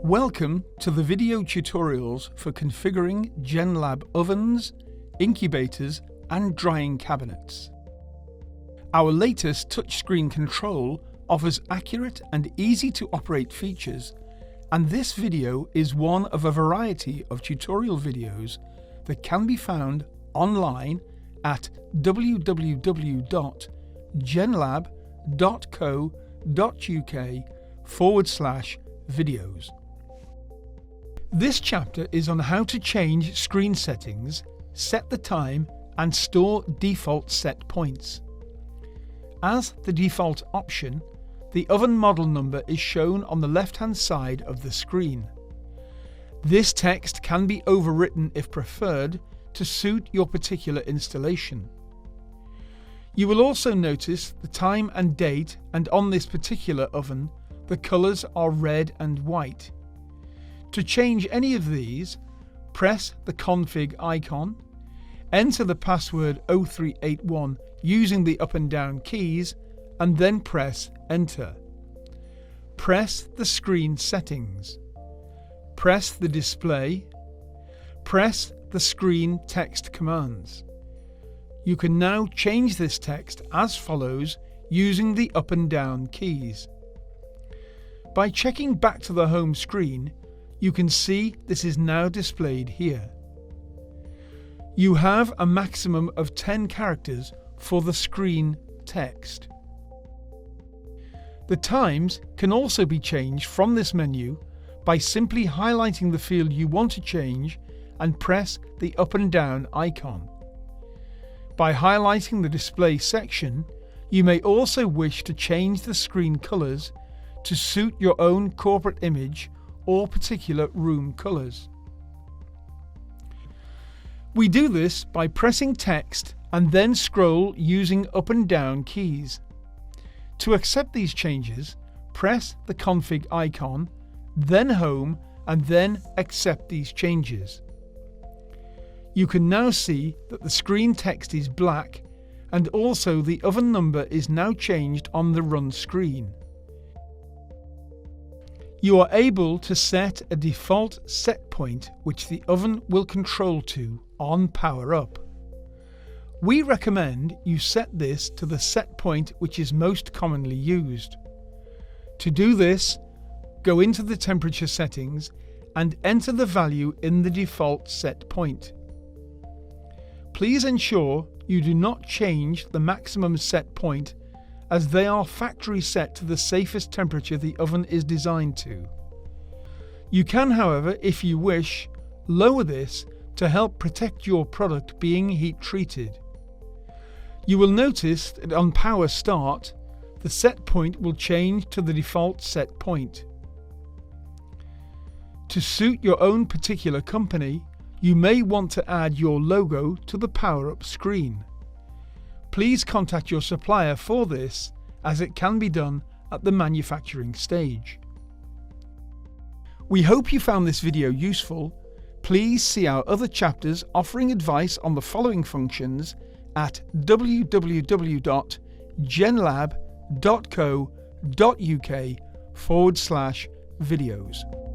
Welcome to the video tutorials for configuring Genlab ovens, incubators and drying cabinets. Our latest touchscreen control offers accurate and easy to operate features, and this video is one of a variety of tutorial videos that can be found online at www.genlab.co.uk/videos. This chapter is on how to change screen settings, set the time and store default set points. As the default option, the oven model number is shown on the left-hand side of the screen. This text can be overwritten if preferred to suit your particular installation. You will also notice the time and date, and on this particular oven, the colours are red and white. To change any of these, press the config icon, enter the password 0381 using the up and down keys, and then press enter. Press the screen settings. Press the display. Press the screen text commands. You can now change this text as follows using the up and down keys. By checking back to the home screen, you can see this is now displayed here. You have a maximum of 10 characters for the screen text. The times can also be changed from this menu by simply highlighting the field you want to change and press the up and down icon. By highlighting the display section, you may also wish to change the screen colours to suit your own corporate image or particular room colours. We do this by pressing text and then scroll using up and down keys. To accept these changes, press the config icon, then home, and then accept these changes. You can now see that the screen text is black, and also the oven number is now changed on the run screen. You are able to set a default set point which the oven will control to on power up. We recommend you set this to the set point which is most commonly used. To do this, go into the temperature settings and enter the value in the default set point. Please ensure you do not change the maximum set point, as they are factory set to the safest temperature the oven is designed to. You can, however, if you wish, lower this to help protect your product being heat treated. You will notice that on power start, the set point will change to the default set point. To suit your own particular company, you may want to add your logo to the power up screen. Please contact your supplier for this, as it can be done at the manufacturing stage. We hope you found this video useful. Please see our other chapters offering advice on the following functions at www.genlab.co.uk/videos.